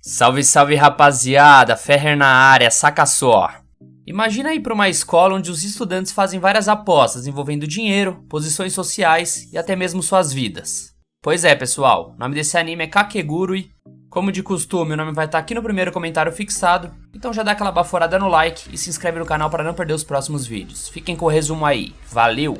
Salve, salve rapaziada, Ferrer na área, saca só. Imagina ir para uma escola onde os estudantes fazem várias apostas envolvendo dinheiro, posições sociais e até mesmo suas vidas. Pois é, pessoal, o nome desse anime é Kakegurui e, como de costume, o nome vai estar aqui no primeiro comentário fixado, então já dá aquela baforada no like e se inscreve no canal para não perder os próximos vídeos. Fiquem com o resumo aí, valeu!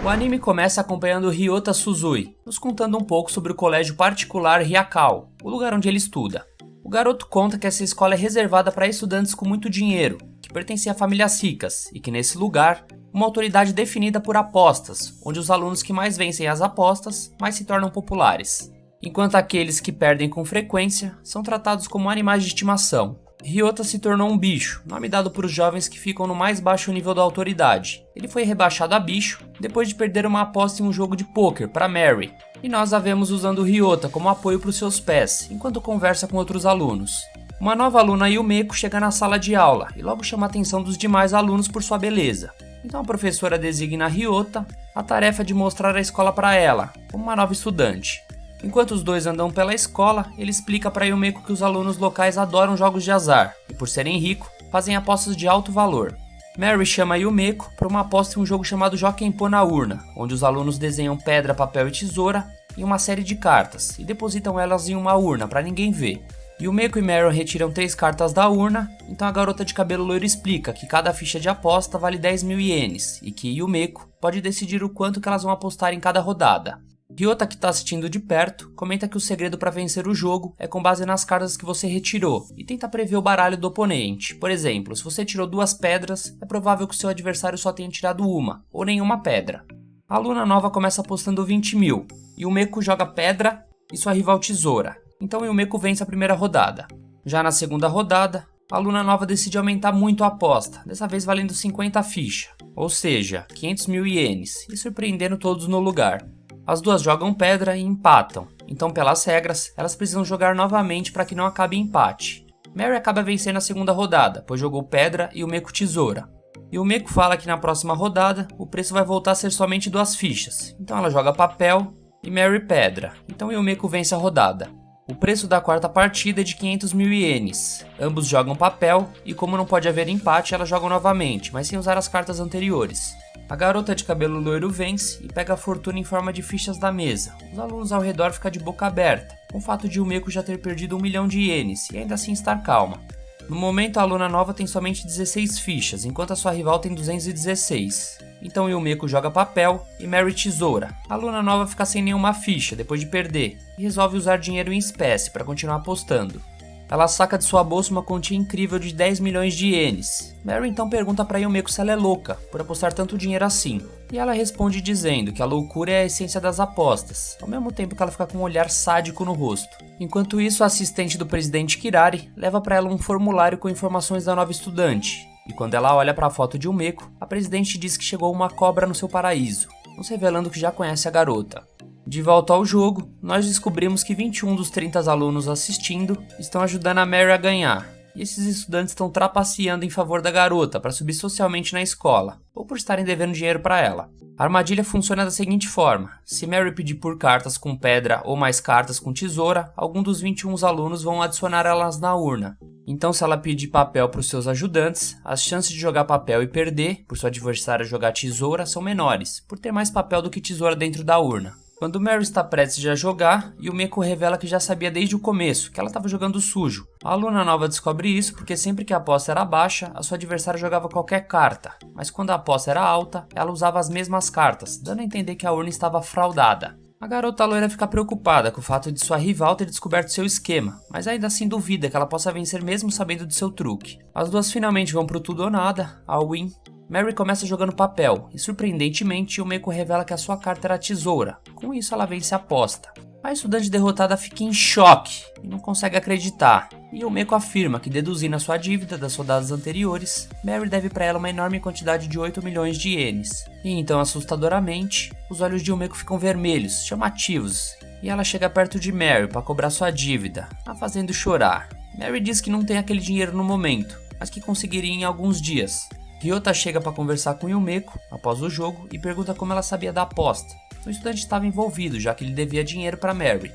O anime começa acompanhando Ryota Suzui, nos contando um pouco sobre o colégio particular Hyakao, o lugar onde ele estuda. O garoto conta que essa escola é reservada para estudantes com muito dinheiro, que pertencem a famílias ricas, e que nesse lugar, uma autoridade definida por apostas, onde os alunos que mais vencem as apostas, mais se tornam populares. Enquanto aqueles que perdem com frequência, são tratados como animais de estimação. Ryota se tornou um bicho, nome dado por os jovens que ficam no mais baixo nível da autoridade. Ele foi rebaixado a bicho depois de perder uma aposta em um jogo de pôquer para Mary, e nós a vemos usando Ryota como apoio para os seus pés, enquanto conversa com outros alunos. Uma nova aluna, Yumeko, chega na sala de aula e logo chama a atenção dos demais alunos por sua beleza. Então a professora designa a Ryota a tarefa de mostrar a escola para ela, como uma nova estudante. Enquanto os dois andam pela escola, ele explica para Yumeko que os alunos locais adoram jogos de azar e, por serem ricos, fazem apostas de alto valor. Mary chama Yumeko para uma aposta em um jogo chamado Jokenpô na urna, onde os alunos desenham pedra, papel e tesoura em uma série de cartas e depositam elas em uma urna para ninguém ver. Yumeko e Mary retiram 3 cartas da urna, então a garota de cabelo loiro explica que cada ficha de aposta vale 10.000 ienes e que Yumeko pode decidir o quanto que elas vão apostar em cada rodada. Ryota, que está assistindo de perto, comenta que o segredo para vencer o jogo é com base nas cartas que você retirou e tenta prever o baralho do oponente. Por exemplo, se você tirou 2 pedras, é provável que o seu adversário só tenha tirado uma, ou nenhuma pedra. A aluna nova começa apostando 20.000, e Yumeko joga pedra e sua rival tesoura, então Yumeko vence a primeira rodada. Já na segunda rodada, a aluna nova decide aumentar muito a aposta, dessa vez valendo 50 fichas, ou seja, 500.000 ienes, e surpreendendo todos no lugar. As duas jogam pedra e empatam, então pelas regras, elas precisam jogar novamente para que não acabe empate. Mary acaba vencendo a segunda rodada, pois jogou pedra e Yumeko tesoura. Yumeko fala que na próxima rodada, o preço vai voltar a ser somente 2 fichas, então ela joga papel e Mary pedra, então Yumeko vence a rodada. O preço da quarta partida é de 500.000 ienes. Ambos jogam papel e, como não pode haver empate, elas jogam novamente, mas sem usar as cartas anteriores. A garota de cabelo loiro vence e pega a fortuna em forma de fichas da mesa. Os alunos ao redor ficam de boca aberta, com o fato de Yumeko já ter perdido 1 milhão de ienes e ainda assim estar calma. No momento, a aluna nova tem somente 16 fichas, enquanto a sua rival tem 216. Então Yumeko joga papel e Mary tesoura. A aluna nova fica sem nenhuma ficha depois de perder e resolve usar dinheiro em espécie para continuar apostando. Ela saca de sua bolsa uma quantia incrível de 10 milhões de ienes. Mary então pergunta para Yumeko se ela é louca por apostar tanto dinheiro assim. E ela responde dizendo que a loucura é a essência das apostas, ao mesmo tempo que ela fica com um olhar sádico no rosto. Enquanto isso, a assistente do presidente Kirari leva para ela um formulário com informações da nova estudante. E quando ela olha para a foto de Yumeko, a presidente diz que chegou uma cobra no seu paraíso, nos revelando que já conhece a garota. De volta ao jogo, nós descobrimos que 21 dos 30 alunos assistindo estão ajudando a Mary a ganhar, e esses estudantes estão trapaceando em favor da garota para subir socialmente na escola, ou por estarem devendo dinheiro para ela. A armadilha funciona da seguinte forma: se Mary pedir por cartas com pedra ou mais cartas com tesoura, algum dos 21 alunos vão adicionar elas na urna. Então, se ela pedir papel para os seus ajudantes, as chances de jogar papel e perder, por seu adversário jogar tesoura, são menores, por ter mais papel do que tesoura dentro da urna. Quando Mary está prestes a jogar, Yumeko revela que já sabia desde o começo que ela estava jogando sujo. A aluna nova descobre isso porque sempre que a aposta era baixa, a sua adversária jogava qualquer carta, mas quando a aposta era alta, ela usava as mesmas cartas, dando a entender que a urna estava fraudada. A garota loira fica preocupada com o fato de sua rival ter descoberto seu esquema, mas ainda assim duvida que ela possa vencer mesmo sabendo de seu truque. As duas finalmente vão pro tudo ou nada, all win. Mary começa jogando papel e, surpreendentemente, Yumeko revela que a sua carta era a tesoura. Com isso, ela vence a aposta. A estudante derrotada fica em choque e não consegue acreditar. E Yumeko afirma que, deduzindo a sua dívida das rodadas anteriores, Mary deve para ela uma enorme quantidade de 8 milhões de ienes. E então, assustadoramente, os olhos de Yumeko ficam vermelhos, chamativos, e ela chega perto de Mary para cobrar sua dívida, a fazendo chorar. Mary diz que não tem aquele dinheiro no momento, mas que conseguiria em alguns dias. Ryota chega para conversar com Yumeko após o jogo e pergunta como ela sabia da aposta. O estudante estava envolvido, já que ele devia dinheiro para Mary.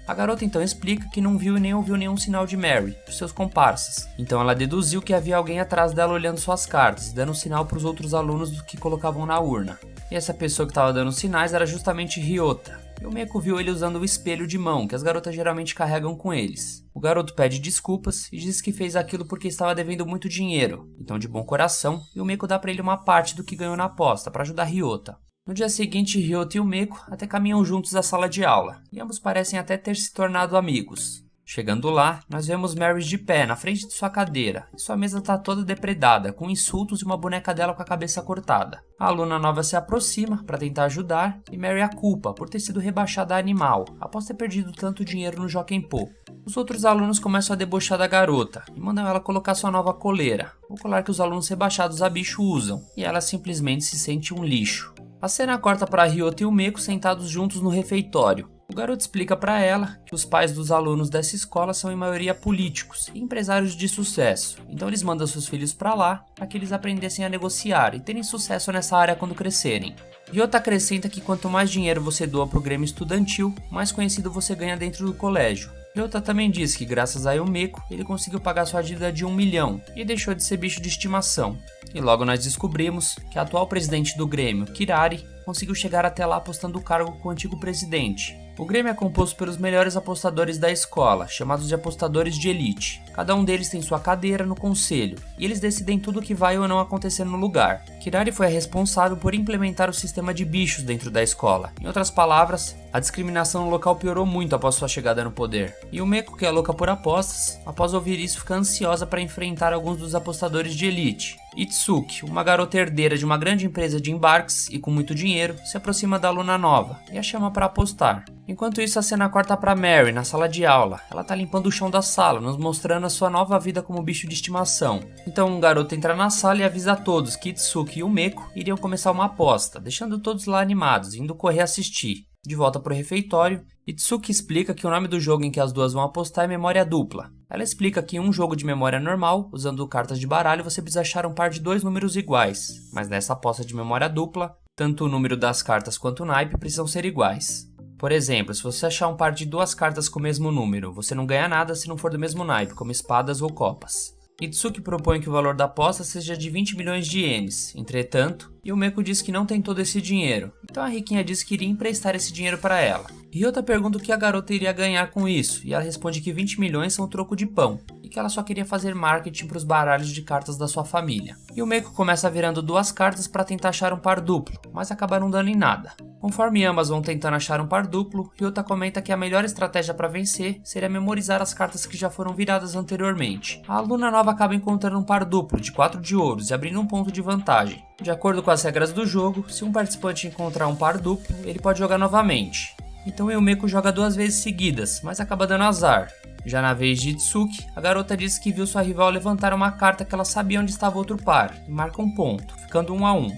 A garota então explica que não viu e nem ouviu nenhum sinal de Mary, dos seus comparsas. Então ela deduziu que havia alguém atrás dela olhando suas cartas e dando um sinal para os outros alunos do que colocavam na urna. E essa pessoa que estava dando sinais era justamente Ryota. E o Meiko viu ele usando o espelho de mão que as garotas geralmente carregam com eles. O garoto pede desculpas e diz que fez aquilo porque estava devendo muito dinheiro. Então, de bom coração, o Meiko dá para ele uma parte do que ganhou na aposta para ajudar Ryota. No dia seguinte, Ryota e o Meiko até caminham juntos à sala de aula, e ambos parecem até ter se tornado amigos. Chegando lá, nós vemos Mary de pé na frente de sua cadeira, e sua mesa está toda depredada, com insultos e uma boneca dela com a cabeça cortada. A aluna nova se aproxima para tentar ajudar, e Mary a culpa por ter sido rebaixada a animal, após ter perdido tanto dinheiro no Jokenpô. Os outros alunos começam a debochar da garota, e mandam ela colocar sua nova coleira, o colar que os alunos rebaixados a bicho usam, e ela simplesmente se sente um lixo. A cena corta para Ryota e o Meiko sentados juntos no refeitório. O garoto explica para ela que os pais dos alunos dessa escola são em maioria políticos e empresários de sucesso, então eles mandam seus filhos para lá para que eles aprendessem a negociar e terem sucesso nessa área quando crescerem. Ryota acrescenta que quanto mais dinheiro você doa para o Grêmio Estudantil, mais conhecido você ganha dentro do colégio. Ryota também diz que graças a Meiko, ele conseguiu pagar sua dívida de 1 milhão e deixou de ser bicho de estimação. E logo nós descobrimos que a atual presidente do Grêmio, Kirari, conseguiu chegar até lá apostando o cargo com o antigo presidente. O Grêmio é composto pelos melhores apostadores da escola, chamados de apostadores de elite. Cada um deles tem sua cadeira no conselho, e eles decidem tudo o que vai ou não acontecer no lugar. Kirari foi a responsável por implementar o sistema de bichos dentro da escola. Em outras palavras, a discriminação no local piorou muito após sua chegada no poder. E o Meiko, que é louca por apostas, após ouvir isso fica ansiosa para enfrentar alguns dos apostadores de elite. Itsuki, uma garota herdeira de uma grande empresa de embarques e com muito dinheiro, se aproxima da aluna nova e a chama para apostar. Enquanto isso, a cena corta para Mary na sala de aula. Ela tá limpando o chão da sala, nos mostrando a sua nova vida como bicho de estimação. Então um garoto entra na sala e avisa a todos que Itsuki e o Meiko iriam começar uma aposta, deixando todos lá animados, indo correr assistir. De volta pro refeitório, Itsuki explica que o nome do jogo em que as duas vão apostar é memória dupla. Ela explica que em um jogo de memória normal, usando cartas de baralho, você precisa achar um par de 2 números iguais. Mas nessa aposta de memória dupla, tanto o número das cartas quanto o naipe precisam ser iguais. Por exemplo, se você achar um par de 2 cartas com o mesmo número, você não ganha nada se não for do mesmo naipe, como espadas ou copas. Itsuki propõe que o valor da aposta seja de 20 milhões de ienes, entretanto, o Meiko diz que não tem todo esse dinheiro, então a riquinha diz que iria emprestar esse dinheiro para ela. Ryota pergunta o que a garota iria ganhar com isso, e ela responde que 20 milhões são troco de pão, e que ela só queria fazer marketing para os baralhos de cartas da sua família. E o Meiko começa virando 2 cartas para tentar achar um par duplo, mas acaba não dando em nada. Conforme ambas vão tentando achar um par duplo, Ryota comenta que a melhor estratégia para vencer seria memorizar as cartas que já foram viradas anteriormente. A aluna nova acaba encontrando um par duplo de 4 de ouros e abrindo um ponto de vantagem. De acordo com as regras do jogo, se um participante encontrar um par duplo, ele pode jogar novamente. Então o Meiko joga 2 vezes seguidas, mas acaba dando azar. Já na vez de Itsuki, a garota diz que viu sua rival levantar uma carta que ela sabia onde estava outro par, e marca um ponto, ficando 1 a 1.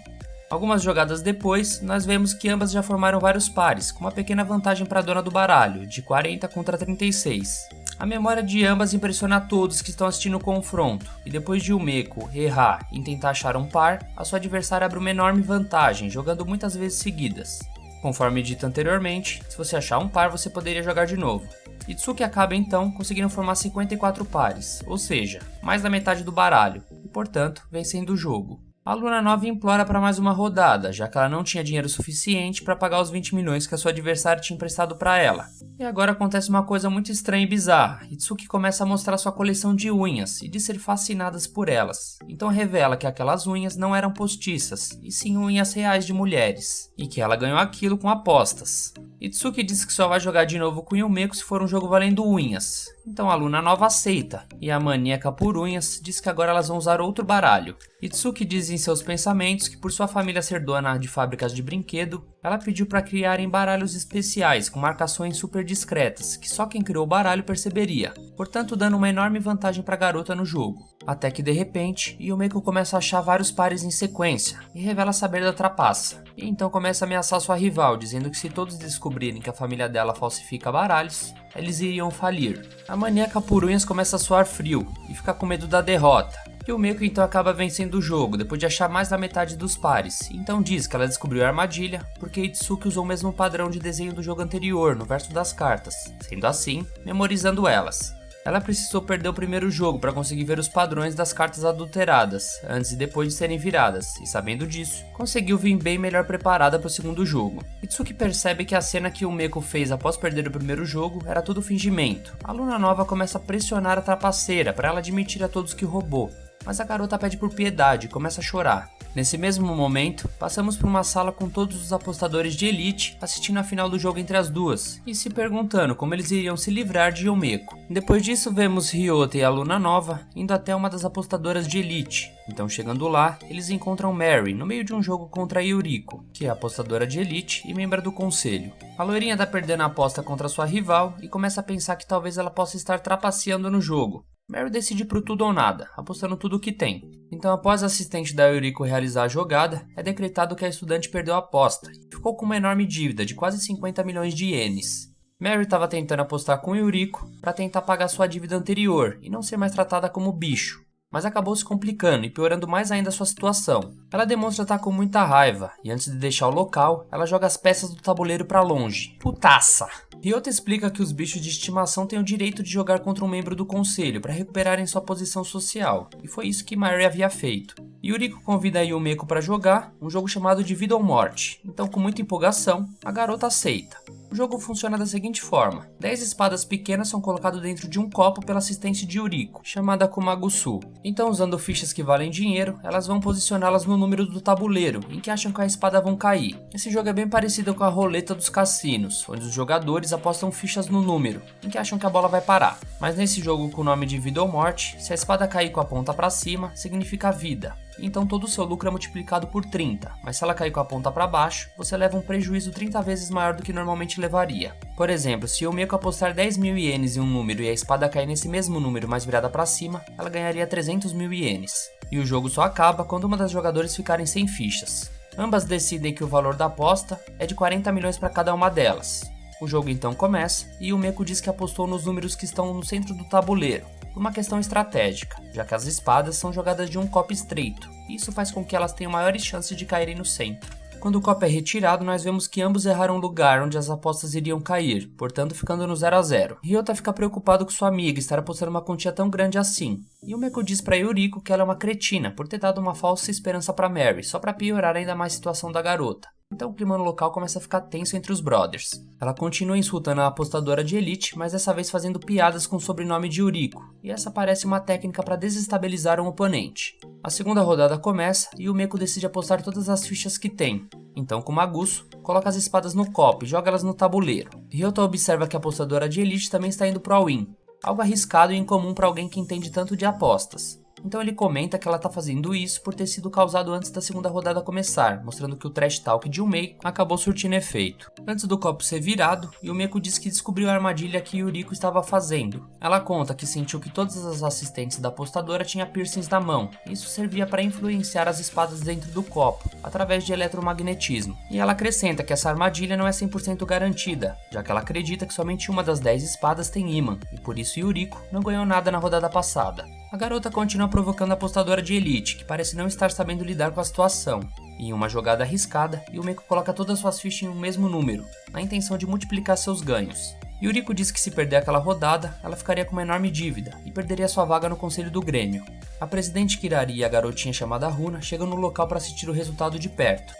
Algumas jogadas depois, nós vemos que ambas já formaram vários pares, com uma pequena vantagem para a dona do baralho, de 40 contra 36. A memória de ambas impressiona a todos que estão assistindo o confronto, e depois de Meiko errar em tentar achar um par, a sua adversária abre uma enorme vantagem, jogando muitas vezes seguidas. Conforme dito anteriormente, se você achar um par, você poderia jogar de novo. Itsuki acaba então conseguindo formar 54 pares, ou seja, mais da metade do baralho, e portanto, vencendo o jogo. A aluna nova implora para mais uma rodada, já que ela não tinha dinheiro suficiente para pagar os 20 milhões que a sua adversária tinha emprestado para ela. E agora acontece uma coisa muito estranha e bizarra. Itsuki começa a mostrar sua coleção de unhas e de ser fascinadas por elas. Então revela que aquelas unhas não eram postiças, e sim unhas reais de mulheres, e que ela ganhou aquilo com apostas. Itsuki diz que só vai jogar de novo com Meiko se for um jogo valendo unhas. Então a aluna nova aceita, e a maníaca por unhas diz que agora elas vão usar outro baralho. Itsuki diz em seus pensamentos que por sua família ser dona de fábricas de brinquedo, ela pediu para criarem baralhos especiais com marcações super discretas, que só quem criou o baralho perceberia, portanto dando uma enorme vantagem para a garota no jogo. Até que de repente, Meiko começa a achar vários pares em sequência, e revela saber da trapaça. E então começa a ameaçar sua rival, dizendo que se todos descobrirem que a família dela falsifica baralhos, eles iriam falir. A maníaca por unhas começa a suar frio, e fica com medo da derrota. Yumeko então acaba vencendo o jogo, depois de achar mais da metade dos pares, então diz que ela descobriu a armadilha porque Itsuki usou o mesmo padrão de desenho do jogo anterior no verso das cartas, sendo assim, memorizando elas. Ela precisou perder o primeiro jogo para conseguir ver os padrões das cartas adulteradas, antes e depois de serem viradas, e sabendo disso, conseguiu vir bem melhor preparada para o segundo jogo. Itsuki percebe que a cena que Yumeko fez após perder o primeiro jogo era tudo fingimento. A aluna nova começa a pressionar a trapaceira para ela admitir a todos que roubou, mas a garota pede por piedade e começa a chorar. Nesse mesmo momento, passamos por uma sala com todos os apostadores de elite assistindo a final do jogo entre as duas e se perguntando como eles iriam se livrar de Yumeko. Depois disso, vemos Ryota e a aluna nova indo até uma das apostadoras de elite. Então, chegando lá, eles encontram Mary no meio de um jogo contra Yuriko, que é apostadora de elite e membro do conselho. A loirinha tá perdendo a aposta contra sua rival e começa a pensar que talvez ela possa estar trapaceando no jogo. Mary decide pro tudo ou nada, apostando tudo o que tem. Então, após a assistente da Yuriko realizar a jogada, é decretado que a estudante perdeu a aposta e ficou com uma enorme dívida de quase 50 milhões de ienes. Mary estava tentando apostar com Yuriko para tentar pagar sua dívida anterior e não ser mais tratada como bicho, mas acabou se complicando e piorando mais ainda a sua situação. Ela demonstra estar com muita raiva e antes de deixar o local, ela joga as peças do tabuleiro para longe. Putaça! Ryota explica que os bichos de estimação têm o direito de jogar contra um membro do conselho para recuperarem sua posição social, e foi isso que Mary havia feito. Yuriko convida a Yumeko para jogar um jogo chamado de Vida ou Morte, então com muita empolgação, a garota aceita. O jogo funciona da seguinte forma: 10 espadas pequenas são colocadas dentro de um copo pela assistente de Yuriko, chamada Kumagusu. Então, usando fichas que valem dinheiro, elas vão posicioná-las no número do tabuleiro, em que acham que a espada vão cair. Esse jogo é bem parecido com a roleta dos cassinos, onde os jogadores apostam fichas no número, em que acham que a bola vai parar. Mas nesse jogo com o nome de Vida ou Morte, se a espada cair com a ponta para cima, significa vida. Então todo o seu lucro é multiplicado por 30, mas se ela cair com a ponta para baixo, você leva um prejuízo 30 vezes maior do que normalmente levaria. Por exemplo, se o Yumeko apostar 10 mil ienes em um número e a espada cair nesse mesmo número, mas virada para cima, ela ganharia 300 mil ienes. E o jogo só acaba quando uma das jogadoras ficarem sem fichas. Ambas decidem que o valor da aposta é de 40 milhões para cada uma delas. O jogo então começa e Yumeko diz que apostou nos números que estão no centro do tabuleiro, por uma questão estratégica, já que as espadas são jogadas de um copo estreito, e isso faz com que elas tenham maiores chances de caírem no centro. Quando o copo é retirado, nós vemos que ambos erraram o lugar onde as apostas iriam cair, portanto ficando no 0 a 0. Ryota fica preocupado com sua amiga estar apostando uma quantia tão grande assim, e Yumeko diz para Yuriko que ela é uma cretina por ter dado uma falsa esperança para Mary, só para piorar ainda mais a situação da garota. Então o clima no local começa a ficar tenso entre os brothers. Ela continua insultando a apostadora de elite, mas dessa vez fazendo piadas com o sobrenome de Yuriko, e essa parece uma técnica para desestabilizar um oponente. A segunda rodada começa e Yumeko decide apostar todas as fichas que tem. Então Kumagusu coloca as espadas no copo e joga elas no tabuleiro. Ryota observa que a apostadora de elite também está indo pro all-in, algo arriscado e incomum para alguém que entende tanto de apostas. Então ele comenta que ela tá fazendo isso por ter sido causado antes da segunda rodada começar, mostrando que o trash talk de Yumeko acabou surtindo efeito. Antes do copo ser virado, Yumeko diz que descobriu a armadilha que Yuriko estava fazendo. Ela conta que sentiu que todas as assistentes da apostadora tinham piercings na mão, e isso servia para influenciar as espadas dentro do copo, através de eletromagnetismo. E ela acrescenta que essa armadilha não é 100% garantida, já que ela acredita que somente uma das 10 espadas tem ímã, e por isso Yuriko não ganhou nada na rodada passada. A garota continua provocando a apostadora de elite, que parece não estar sabendo lidar com a situação. Em uma jogada arriscada, Yumeko coloca todas suas fichas em um mesmo número, na intenção de multiplicar seus ganhos. Yuriko diz que se perder aquela rodada, ela ficaria com uma enorme dívida e perderia sua vaga no conselho do Grêmio. A presidente Kirari e a garotinha chamada Runa chegam no local para assistir o resultado de perto.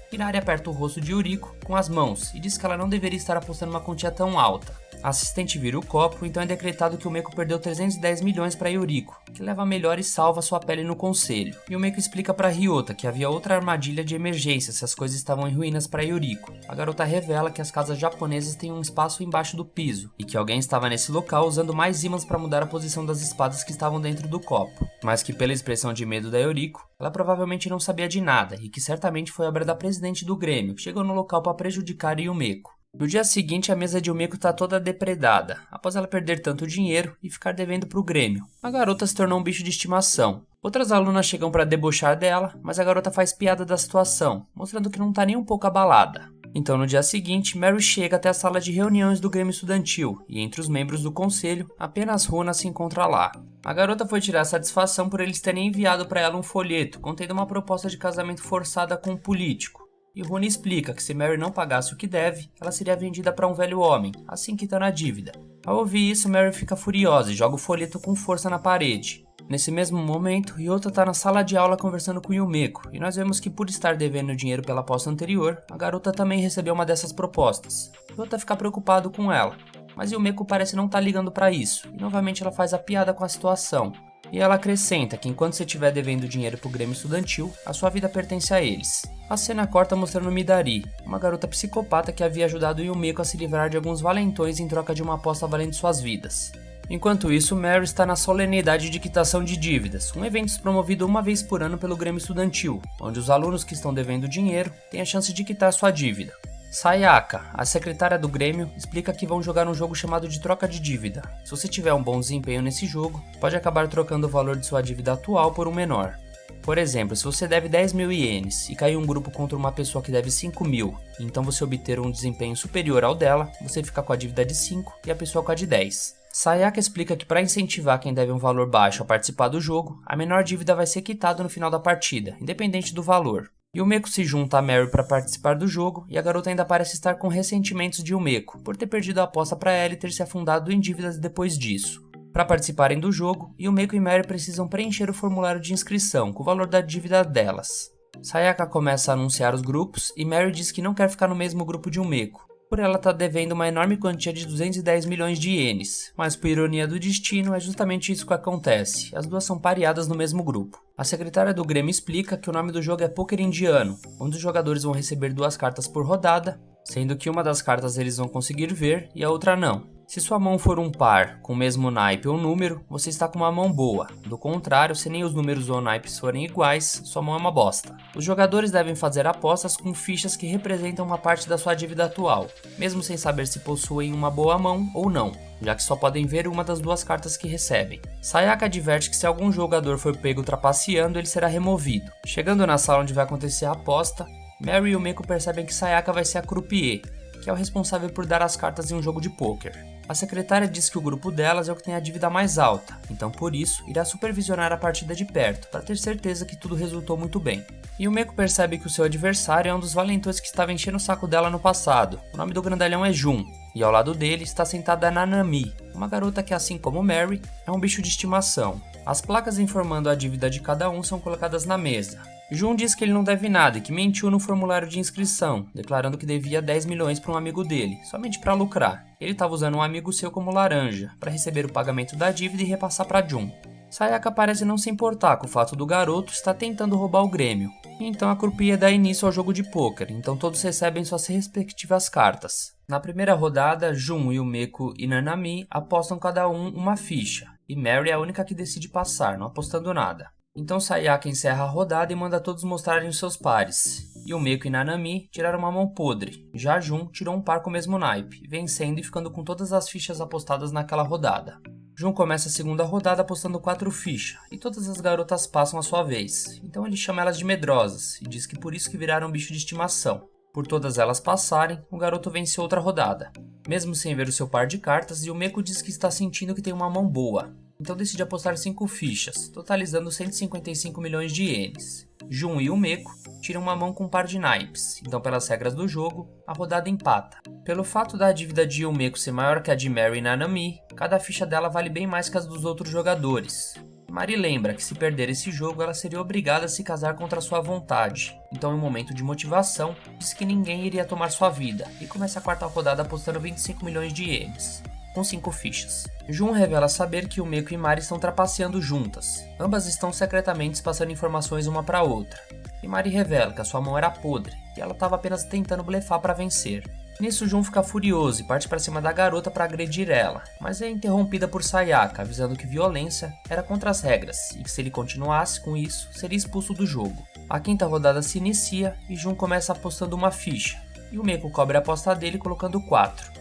Kirari aperta o rosto de Yuriko com as mãos e diz que ela não deveria estar apostando uma quantia tão alta. A assistente vira o copo, então é decretado que o Yumeko perdeu 310 milhões para Yuriko, que leva melhor e salva sua pele no conselho. Yumeko explica para Ryota que havia outra armadilha de emergência se as coisas estavam em ruínas para Yuriko. A garota revela que as casas japonesas têm um espaço embaixo do piso, e que alguém estava nesse local usando mais ímãs para mudar a posição das espadas que estavam dentro do copo. Mas que pela expressão de medo da Yuriko, ela provavelmente não sabia de nada, e que certamente foi obra da presidente do Grêmio, que chegou no local para prejudicar Yumeko. No dia seguinte, a mesa de Yumeko está toda depredada, após ela perder tanto dinheiro e ficar devendo para o Grêmio. A garota se tornou um bicho de estimação. Outras alunas chegam para debochar dela, mas a garota faz piada da situação, mostrando que não está nem um pouco abalada. Então, no dia seguinte, Mary chega até a sala de reuniões do Grêmio Estudantil, e entre os membros do conselho, apenas Runa se encontra lá. A garota foi tirar satisfação por eles terem enviado para ela um folheto contendo uma proposta de casamento forçada com um político. E Rune explica que se Mary não pagasse o que deve, ela seria vendida para um velho homem, assim quitando a dívida. Ao ouvir isso, Mary fica furiosa e joga o folheto com força na parede. Nesse mesmo momento, Ryota tá na sala de aula conversando com Yumeko, e nós vemos que por estar devendo dinheiro pela aposta anterior, a garota também recebeu uma dessas propostas. Ryota fica preocupado com ela, mas Yumeko parece não estar ligando para isso, e novamente ela faz a piada com a situação. E ela acrescenta que enquanto você estiver devendo dinheiro pro Grêmio Estudantil, a sua vida pertence a eles. A cena corta mostrando Midari, uma garota psicopata que havia ajudado Yumeko a se livrar de alguns valentões em troca de uma aposta valendo suas vidas. Enquanto isso, Mary está na solenidade de quitação de dívidas, um evento promovido uma vez por ano pelo Grêmio Estudantil, onde os alunos que estão devendo dinheiro têm a chance de quitar sua dívida. Sayaka, a secretária do Grêmio, explica que vão jogar um jogo chamado de troca de dívida. Se você tiver um bom desempenho nesse jogo, pode acabar trocando o valor de sua dívida atual por um menor. Por exemplo, se você deve 10 mil ienes e cair um grupo contra uma pessoa que deve 5 mil, e então você obter um desempenho superior ao dela, você fica com a dívida de 5 e a pessoa com a de 10. Sayaka explica que para incentivar quem deve um valor baixo a participar do jogo, a menor dívida vai ser quitada no final da partida, independente do valor. Yumeko se junta a Mary para participar do jogo e a garota ainda parece estar com ressentimentos de Yumeko por ter perdido a aposta para ela e ter se afundado em dívidas depois disso. Para participarem do jogo, Yumeko e Mary precisam preencher o formulário de inscrição com o valor da dívida delas. Sayaka começa a anunciar os grupos e Mary diz que não quer ficar no mesmo grupo de Yumeko, por ela estar devendo uma enorme quantia de 210 milhões de ienes, mas por ironia do destino é justamente isso que acontece, as duas são pareadas no mesmo grupo. A secretária do Grêmio explica que o nome do jogo é Poker Indiano, onde os jogadores vão receber 2 cartas por rodada, sendo que uma das cartas eles vão conseguir ver e a outra não. Se sua mão for um par com o mesmo naipe ou número, você está com uma mão boa. Do contrário, se nem os números ou naipes forem iguais, sua mão é uma bosta. Os jogadores devem fazer apostas com fichas que representam uma parte da sua dívida atual, mesmo sem saber se possuem uma boa mão ou não, já que só podem ver uma das 2 cartas que recebem. Sayaka adverte que se algum jogador for pego trapaceando, ele será removido. Chegando na sala onde vai acontecer a aposta, Mary e Yumeko percebem que Sayaka vai ser a croupier, que é o responsável por dar as cartas em um jogo de pôquer. A secretária diz que o grupo delas é o que tem a dívida mais alta, então por isso irá supervisionar a partida de perto, para ter certeza que tudo resultou muito bem. Yumeko percebe que o seu adversário é um dos valentões que estava enchendo o saco dela no passado. O nome do grandalhão é Jun, e ao lado dele está sentada Nanami, uma garota que, assim como Mary, é um bicho de estimação. As placas informando a dívida de cada um são colocadas na mesa. Jun diz que ele não deve nada e que mentiu no formulário de inscrição, declarando que devia 10 milhões para um amigo dele, somente para lucrar. Ele estava usando um amigo seu como laranja, para receber o pagamento da dívida e repassar para Jun. Sayaka parece não se importar com o fato do garoto estar tentando roubar o Grêmio, e então a croupier dá início ao jogo de pôquer, então todos recebem suas respectivas cartas. Na primeira rodada, Jun, Yumeko e Nanami apostam cada um uma ficha, e Mary é a única que decide passar, não apostando nada. Então Sayaka encerra a rodada e manda todos mostrarem os seus pares. Yumeko e Nanami tiraram uma mão podre, já Jun tirou um par com o mesmo naipe, vencendo e ficando com todas as fichas apostadas naquela rodada. Jun começa a segunda rodada apostando 4 fichas, e todas as garotas passam a sua vez, então ele chama elas de medrosas, e diz que por isso que viraram um bicho de estimação. Por todas elas passarem, o garoto vence outra rodada. Mesmo sem ver o seu par de cartas, Yumeko diz que está sentindo que tem uma mão boa. Então decide apostar 5 fichas, totalizando 155 milhões de ienes. Jun e Yumeko tiram uma mão com um par de naipes, então pelas regras do jogo, a rodada empata. Pelo fato da dívida de Yumeko ser maior que a de Mary e Nanami, cada ficha dela vale bem mais que as dos outros jogadores. Mari lembra que se perder esse jogo, ela seria obrigada a se casar contra sua vontade. Então, em um momento de motivação, diz que ninguém iria tomar sua vida, e começa a quarta rodada apostando 25 milhões de ienes, com 5 fichas. Jun revela saber que Yumeko e Mari estão trapaceando juntas. Ambas estão secretamente passando informações uma para outra. E Mari revela que a sua mão era podre, e ela estava apenas tentando blefar para vencer. Nisso, Jun fica furioso e parte para cima da garota para agredir ela, mas é interrompida por Sayaka, avisando que violência era contra as regras e que se ele continuasse com isso, seria expulso do jogo. A quinta rodada se inicia e Jun começa apostando uma ficha, e Yumeko cobre a aposta dele colocando 4.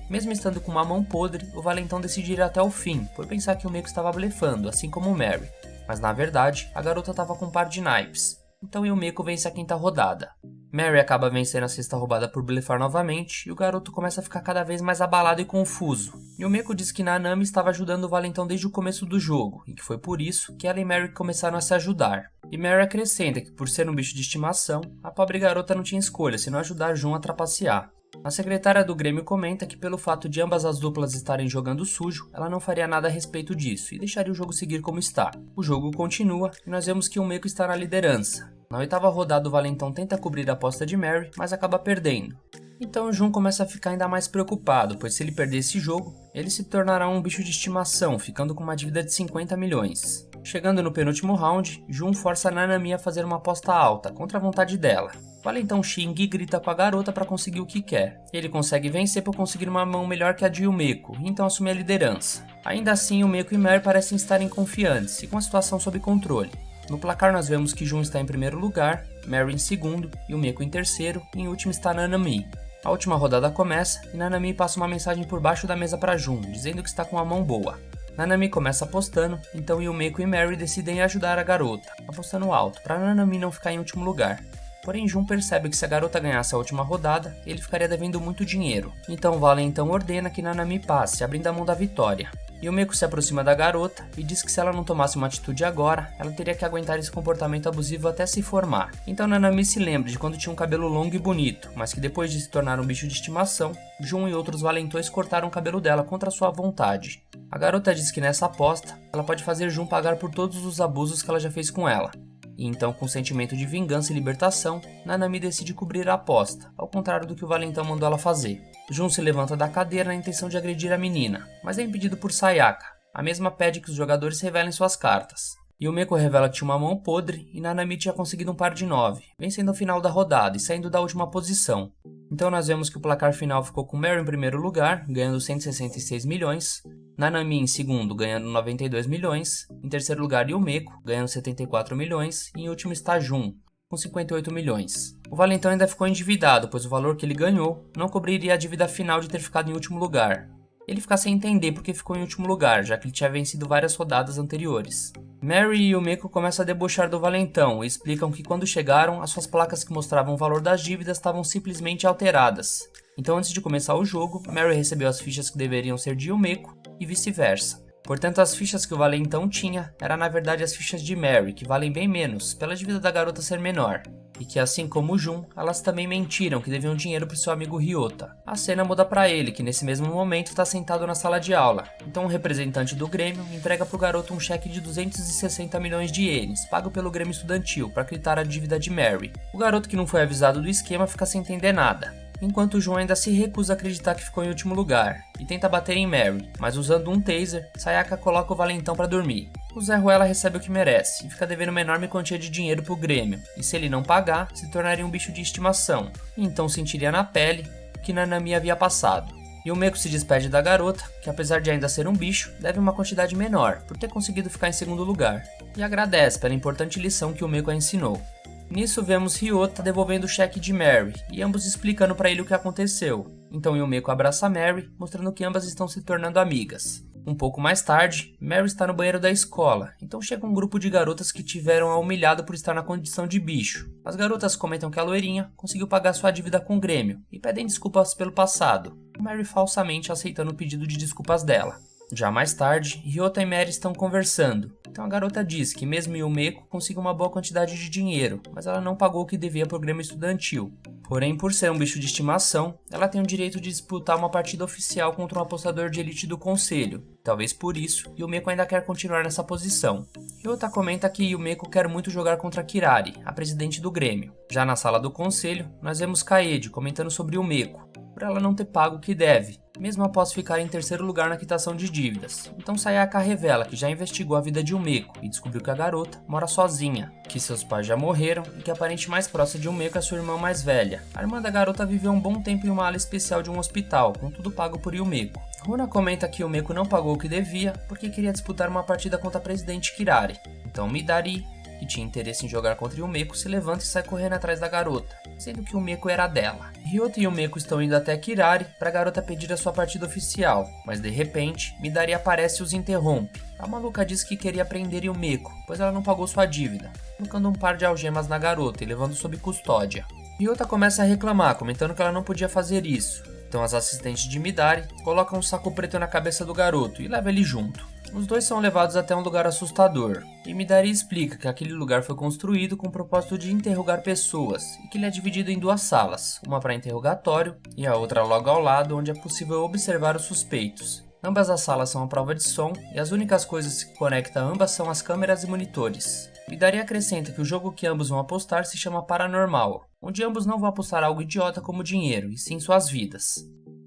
Mesmo estando com uma mão podre, o valentão decide ir até o fim, por pensar que Yumeko estava blefando, assim como Mary. Mas na verdade, a garota estava com um par de naipes, então Yumeko vence a quinta rodada. Mary acaba vencendo a cesta roubada por blefar novamente, e o garoto começa a ficar cada vez mais abalado e confuso. Yumeko diz que Nanami estava ajudando o valentão desde o começo do jogo, e que foi por isso que ela e Mary começaram a se ajudar. E Mary acrescenta que por ser um bicho de estimação, a pobre garota não tinha escolha senão ajudar Jun a trapacear. A secretária do Grêmio comenta que pelo fato de ambas as duplas estarem jogando sujo, ela não faria nada a respeito disso e deixaria o jogo seguir como está. O jogo continua e nós vemos que Yumeko está na liderança. Na 8ª rodada o valentão tenta cobrir a aposta de Mary, mas acaba perdendo. Então Jun começa a ficar ainda mais preocupado, pois se ele perder esse jogo, ele se tornará um bicho de estimação, ficando com uma dívida de 50 milhões. Chegando no penúltimo round, Jun força Nanami a fazer uma aposta alta, contra a vontade dela. O valentão xinga e grita com a garota para conseguir o que quer. Ele consegue vencer por conseguir uma mão melhor que a de Yumeko, e então assume a liderança. Ainda assim, Yumeko e Mary parecem estarem confiantes e com a situação sob controle. No placar nós vemos que Jun está em primeiro lugar, Mary em segundo, Yumeko em terceiro e em último está Nanami. A última rodada começa e Nanami passa uma mensagem por baixo da mesa para Jun, dizendo que está com uma mão boa. Nanami começa apostando, então Yumeko e Mary decidem ajudar a garota, apostando alto, para Nanami não ficar em último lugar. Porém, Jun percebe que se a garota ganhasse a última rodada, ele ficaria devendo muito dinheiro. Então, Valentão ordena que Nanami passe, abrindo a mão da vitória. Yumeko se aproxima da garota e diz que se ela não tomasse uma atitude agora, ela teria que aguentar esse comportamento abusivo até se formar. Então Nanami se lembra de quando tinha um cabelo longo e bonito, mas que depois de se tornar um bicho de estimação, Jun e outros valentões cortaram o cabelo dela contra sua vontade. A garota diz que nessa aposta, ela pode fazer Jun pagar por todos os abusos que ela já fez com ela. E então, com sentimento de vingança e libertação, Nanami decide cobrir a aposta, ao contrário do que o valentão mandou ela fazer. Jun se levanta da cadeira na intenção de agredir a menina, mas é impedido por Sayaka. A mesma pede que os jogadores revelem suas cartas. Yumeko revela que tinha uma mão podre e Nanami tinha conseguido um par de 9, vencendo o final da rodada e saindo da última posição. Então nós vemos que o placar final ficou com Mary em primeiro lugar, ganhando 166 milhões, Nanami em segundo, ganhando 92 milhões, em terceiro lugar Yumeko, ganhando 74 milhões, e em último está Jun, com 58 milhões. O valentão ainda ficou endividado, pois o valor que ele ganhou não cobriria a dívida final de ter ficado em último lugar. Ele fica sem entender porque ficou em último lugar, já que ele tinha vencido várias rodadas anteriores. Mary e Yumeko começam a debochar do valentão e explicam que quando chegaram, as suas placas que mostravam o valor das dívidas estavam simplesmente alteradas. Então antes de começar o jogo, Mary recebeu as fichas que deveriam ser de Yumeko e vice-versa. Portanto, as fichas que o valentão tinha eram na verdade as fichas de Mary, que valem bem menos, pela dívida da garota ser menor. E que assim como o Jun, elas também mentiram que deviam dinheiro para seu amigo Ryota. A cena muda para ele, que nesse mesmo momento está sentado na sala de aula. Então um representante do Grêmio entrega para o garoto um cheque de 260 milhões de ienes, pago pelo Grêmio Estudantil, para quitar a dívida de Mary. O garoto que não foi avisado do esquema fica sem entender nada, enquanto Jun ainda se recusa a acreditar que ficou em último lugar, e tenta bater em Mary, mas usando um taser, Sayaka coloca o valentão para dormir. O Zé Ruela recebe o que merece, e fica devendo uma enorme quantia de dinheiro pro Grêmio, e se ele não pagar, se tornaria um bicho de estimação, e então sentiria na pele o que Nanami havia passado. Yumeko se despede da garota, que apesar de ainda ser um bicho, deve uma quantidade menor, por ter conseguido ficar em segundo lugar, e agradece pela importante lição que Yumeko a ensinou. Nisso vemos Ryota devolvendo o cheque de Mary, e ambos explicando para ele o que aconteceu. Então Yumeko abraça Mary, mostrando que ambas estão se tornando amigas. Um pouco mais tarde, Mary está no banheiro da escola, então chega um grupo de garotas que tiveram a humilhado por estar na condição de bicho. As garotas comentam que a loirinha conseguiu pagar sua dívida com o Grêmio, e pedem desculpas pelo passado, Mary falsamente aceitando o pedido de desculpas dela. Já mais tarde, Ryota e Mary estão conversando, então a garota diz que mesmo Yumeko conseguiu uma boa quantidade de dinheiro, mas ela não pagou o que devia para o Grêmio Estudantil. Porém, por ser um bicho de estimação, ela tem o direito de disputar uma partida oficial contra um apostador de elite do conselho. Talvez por isso, Yumeko ainda quer continuar nessa posição. Ryota comenta que Yumeko quer muito jogar contra Kirari, a presidente do Grêmio. Já na sala do conselho, nós vemos Kaede comentando sobre Yumeko, por ela não ter pago o que deve, mesmo após ficar em terceiro lugar na quitação de dívidas. Então Sayaka revela que já investigou a vida de Yumeko e descobriu que a garota mora sozinha, que seus pais já morreram e que a parente mais próxima de Yumeko é sua irmã mais velha. A irmã da garota viveu um bom tempo em uma ala especial de um hospital, com tudo pago por Yumeko. Runa comenta que Yumeko não pagou o que devia porque queria disputar uma partida contra a presidente Kirari. Então Midari, que tinha interesse em jogar contra Yumeko, se levanta e sai correndo atrás da garota, sendo que Yumeko era dela. Ryota e Yumeko estão indo até Kirari para a garota pedir a sua partida oficial, mas de repente, Midari aparece e os interrompe. A maluca diz que queria prender Yumeko, pois ela não pagou sua dívida, colocando um par de algemas na garota e levando sob custódia. Ryota começa a reclamar, comentando que ela não podia fazer isso. Então as assistentes de Midari colocam um saco preto na cabeça do garoto e levam ele junto. Os dois são levados até um lugar assustador, e Midari explica que aquele lugar foi construído com o propósito de interrogar pessoas, e que ele é dividido em duas salas, uma para interrogatório e a outra logo ao lado, onde é possível observar os suspeitos. Ambas as salas são a prova de som, e as únicas coisas que conectam ambas são as câmeras e monitores. Midari acrescenta que o jogo que ambos vão apostar se chama Paranormal, onde ambos não vão apostar algo idiota como dinheiro, e sim suas vidas.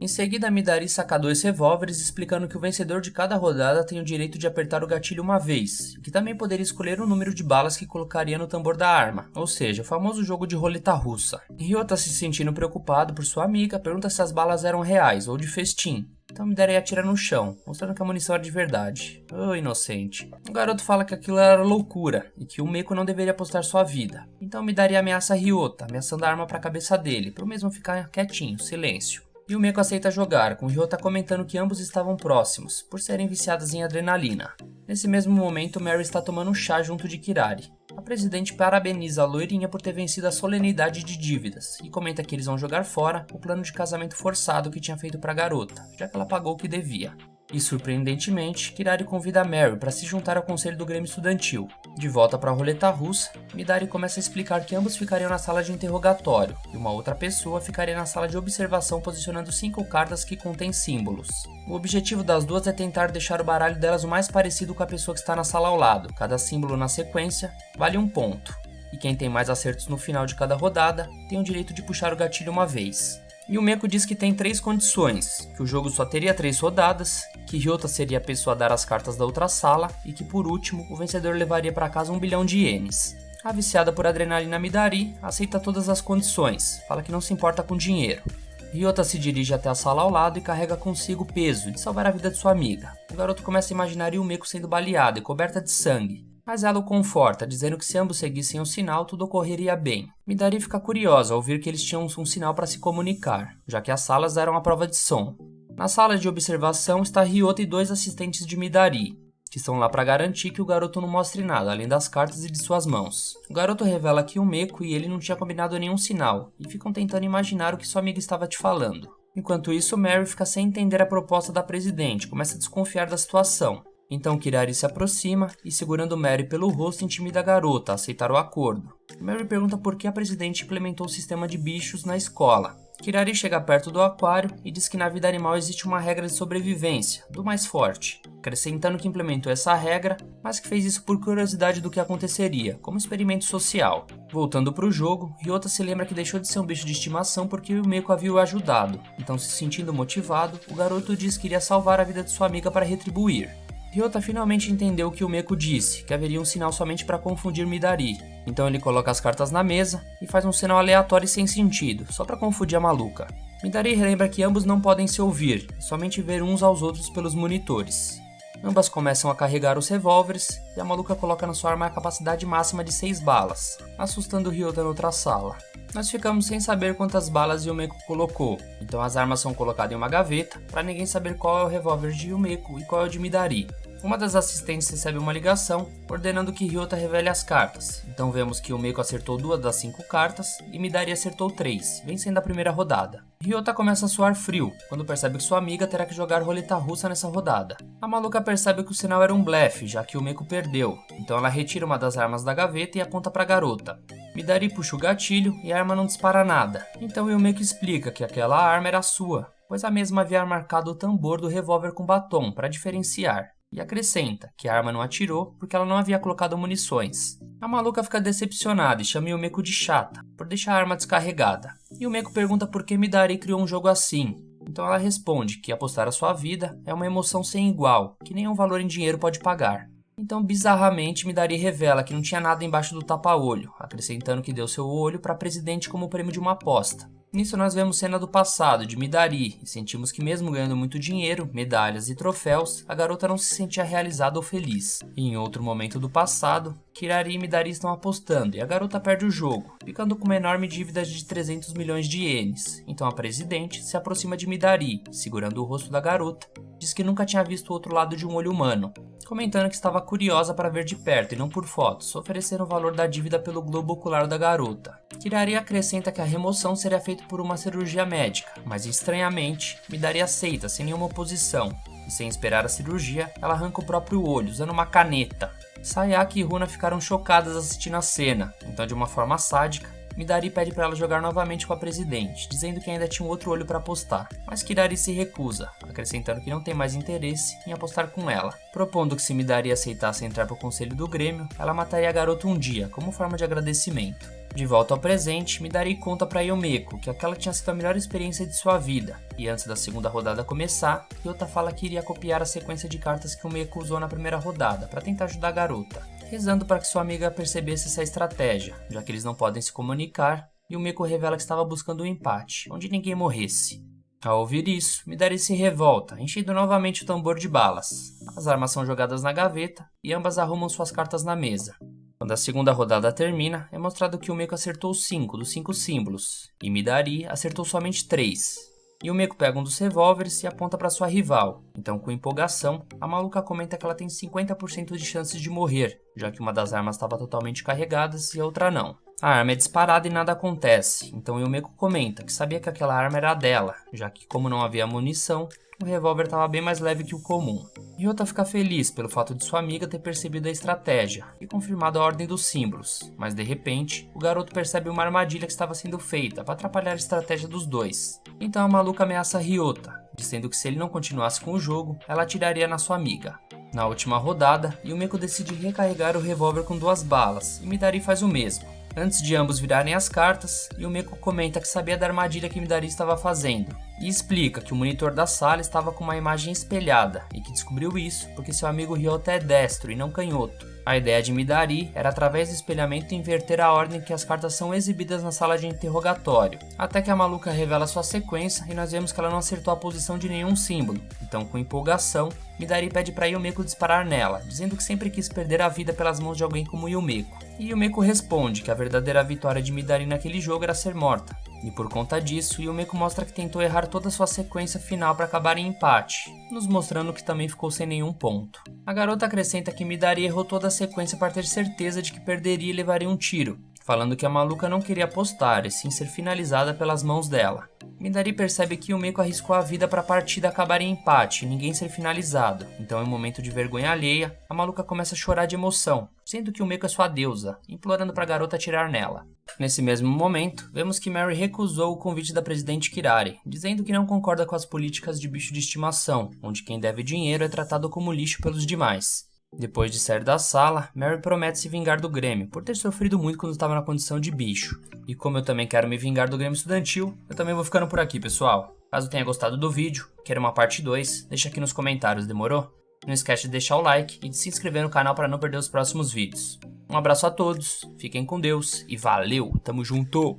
Em seguida, Midari saca 2 revólveres, explicando que o vencedor de cada rodada tem o direito de apertar o gatilho uma vez, e que também poderia escolher o número de balas que colocaria no tambor da arma, ou seja, o famoso jogo de roleta russa. Ryota, se sentindo preocupado por sua amiga, pergunta se as balas eram reais ou de festim. Então Midari atira no chão, mostrando que a munição era de verdade. Oh, inocente. O garoto fala que aquilo era loucura, e que o Meiko não deveria apostar sua vida. Então Midari ameaça Ryota, ameaçando a arma para a cabeça dele, pro mesmo ficar quietinho, silêncio. E o Meiko aceita jogar, com Ryota comentando que ambos estavam próximos, por serem viciadas em adrenalina. Nesse mesmo momento, Mary está tomando um chá junto de Kirari. A presidente parabeniza a loirinha por ter vencido a solenidade de dívidas, e comenta que eles vão jogar fora o plano de casamento forçado que tinha feito para a garota, já que ela pagou o que devia. E surpreendentemente, Kirari convida Mary para se juntar ao conselho do Grêmio Estudantil. De volta para a roleta russa, Midari começa a explicar que ambos ficariam na sala de interrogatório e uma outra pessoa ficaria na sala de observação posicionando 5 cartas que contêm símbolos. O objetivo das duas é tentar deixar o baralho delas o mais parecido com a pessoa que está na sala ao lado. Cada símbolo na sequência vale 1 ponto. E quem tem mais acertos no final de cada rodada tem o direito de puxar o gatilho uma vez. E o Meiko diz que tem 3 condições, que o jogo só teria 3 rodadas, que Ryota seria a pessoa a dar as cartas da outra sala e que, por último, o vencedor levaria para casa 1 bilhão de ienes. A viciada por adrenalina Midari aceita todas as condições, fala que não se importa com dinheiro. Ryota se dirige até a sala ao lado e carrega consigo o peso de salvar a vida de sua amiga. O garoto começa a imaginar Meiko sendo baleada e coberta de sangue. Mas ela o conforta, dizendo que se ambos seguissem o sinal, tudo ocorreria bem. Midari fica curiosa ao ouvir que eles tinham um sinal para se comunicar, já que as salas eram a prova de som. Na sala de observação está Ryota e 2 assistentes de Midari, que estão lá para garantir que o garoto não mostre nada, além das cartas e de suas mãos. O garoto revela que o Meiko e ele não tinham combinado nenhum sinal, e ficam tentando imaginar o que sua amiga estava te falando. Enquanto isso, Mary fica sem entender a proposta da presidente, começa a desconfiar da situação. Então Kirari se aproxima e, segurando Mary pelo rosto, intimida a garota a aceitar o acordo. Mary pergunta por que a presidente implementou o sistema de bichos na escola. Kirari chega perto do aquário e diz que na vida animal existe uma regra de sobrevivência, do mais forte, acrescentando que implementou essa regra, mas que fez isso por curiosidade do que aconteceria, como experimento social. Voltando para o jogo, Ryota se lembra que deixou de ser um bicho de estimação porque o Meiko havia o ajudado. Então, se sentindo motivado, o garoto diz que iria salvar a vida de sua amiga para retribuir. Ryota finalmente entendeu o que o Meiko disse, que haveria um sinal somente para confundir Midari. Então ele coloca as cartas na mesa e faz um sinal aleatório e sem sentido, só para confundir a maluca. Midari relembra que ambos não podem se ouvir, somente ver uns aos outros pelos monitores. Ambas começam a carregar os revólveres e a maluca coloca na sua arma a capacidade máxima de 6 balas, assustando Ryota na outra sala. Nós ficamos sem saber quantas balas Meiko colocou, então as armas são colocadas em uma gaveta para ninguém saber qual é o revólver de Meiko e qual é o de Midari. Uma das assistentes recebe uma ligação ordenando que Ryota revele as cartas, então vemos que Meiko acertou 2 das 5 cartas e Midari acertou 3, vencendo a primeira rodada. Ryota começa a suar frio quando percebe que sua amiga terá que jogar roleta russa nessa rodada. A maluca percebe que o sinal era um blefe, já que Meiko perdeu, então ela retira uma das armas da gaveta e aponta para a garota. Midari puxa o gatilho e a arma não dispara nada, então Meiko explica que aquela arma era sua, pois a mesma havia marcado o tambor do revólver com batom para diferenciar. E acrescenta que a arma não atirou porque ela não havia colocado munições. A maluca fica decepcionada e chama o Meiko de chata por deixar a arma descarregada. E o Meiko pergunta por que Midari criou um jogo assim. Então ela responde que apostar a sua vida é uma emoção sem igual, que nenhum valor em dinheiro pode pagar. Então, bizarramente, Midari revela que não tinha nada embaixo do tapa-olho, acrescentando que deu seu olho para a presidente como prêmio de uma aposta. Nisso nós vemos cena do passado, de Midari, e sentimos que mesmo ganhando muito dinheiro, medalhas e troféus, a garota não se sentia realizada ou feliz. E em outro momento do passado, Kirari e Midari estão apostando e a garota perde o jogo, ficando com uma enorme dívida de 300 milhões de ienes. Então a presidente se aproxima de Midari, segurando o rosto da garota, diz que nunca tinha visto o outro lado de um olho humano, comentando que estava curiosa para ver de perto e não por fotos, oferecendo o valor da dívida pelo globo ocular da garota. Kirari acrescenta que a remoção seria feita por uma cirurgia médica, mas estranhamente, Midari aceita sem nenhuma oposição, e sem esperar a cirurgia, ela arranca o próprio olho usando uma caneta. Sayaka e Runa ficaram chocadas assistindo a cena, então de uma forma sádica, Midari pede para ela jogar novamente com a presidente, dizendo que ainda tinha um outro olho para apostar, mas Kirari se recusa, acrescentando que não tem mais interesse em apostar com ela, propondo que se Midari aceitasse entrar para o conselho do Grêmio, ela mataria a garota um dia, como forma de agradecimento. De volta ao presente, Midari conta para Yomeko que aquela tinha sido a melhor experiência de sua vida, e antes da segunda rodada começar, Ryota fala que iria copiar a sequência de cartas que Yomeko usou na primeira rodada para tentar ajudar a garota, rezando para que sua amiga percebesse essa estratégia, já que eles não podem se comunicar, e Yomeko revela que estava buscando um empate, onde ninguém morresse. Ao ouvir isso, Midari se revolta, enchendo novamente o tambor de balas. As armas são jogadas na gaveta, e ambas arrumam suas cartas na mesa. Quando a segunda rodada termina, é mostrado que Yomeko acertou 5 dos 5 símbolos, e Midari acertou somente 3. Yomeko pega um dos revólveres e aponta para sua rival, então com empolgação, a maluca comenta que ela tem 50% de chances de morrer, já que uma das armas estava totalmente carregada e a outra não. A arma é disparada e nada acontece, então Yomeko comenta que sabia que aquela arma era dela, já que como não havia munição, o revólver estava bem mais leve que o comum. Ryota fica feliz pelo fato de sua amiga ter percebido a estratégia e confirmado a ordem dos símbolos, mas de repente, o garoto percebe uma armadilha que estava sendo feita para atrapalhar a estratégia dos dois. Então a maluca ameaça Ryota, dizendo que se ele não continuasse com o jogo, ela atiraria na sua amiga. Na última rodada, Yomeko decide recarregar o revólver com 2 balas e Midari faz o mesmo. Antes de ambos virarem as cartas, Yomeko comenta que sabia da armadilha que Midari estava fazendo, e explica que o monitor da sala estava com uma imagem espelhada, e que descobriu isso porque seu amigo Ryota é destro e não canhoto. A ideia de Midari era, através do espelhamento, inverter a ordem que as cartas são exibidas na sala de interrogatório, até que a maluca revela sua sequência e nós vemos que ela não acertou a posição de nenhum símbolo. Então, com empolgação, Midari pede para Yomeko disparar nela, dizendo que sempre quis perder a vida pelas mãos de alguém como Yomeko. E Yomeko responde que a verdadeira vitória de Midari naquele jogo era ser morta. E por conta disso, Yomeko mostra que tentou errar toda a sua sequência final para acabar em empate, nos mostrando que também ficou sem nenhum ponto. A garota acrescenta que Midari errou toda a sequência para ter certeza de que perderia e levaria um tiro, falando que a maluca não queria apostar e sim ser finalizada pelas mãos dela. Midari percebe que Yomeko arriscou a vida para a partida acabar em empate e ninguém ser finalizado, então em um momento de vergonha alheia, a maluca começa a chorar de emoção, sendo que Yomeko é sua deusa, implorando para a garota atirar nela. Nesse mesmo momento, vemos que Mary recusou o convite da presidente Kirari, dizendo que não concorda com as políticas de bicho de estimação, onde quem deve dinheiro é tratado como lixo pelos demais. Depois de sair da sala, Mary promete se vingar do Grêmio, por ter sofrido muito quando estava na condição de bicho. E como eu também quero me vingar do Grêmio Estudantil, eu também vou ficando por aqui, pessoal. Caso tenha gostado do vídeo, queira uma parte 2, deixa aqui nos comentários, demorou? Não esquece de deixar o like e de se inscrever no canal para não perder os próximos vídeos. Um abraço a todos, fiquem com Deus e valeu, tamo junto!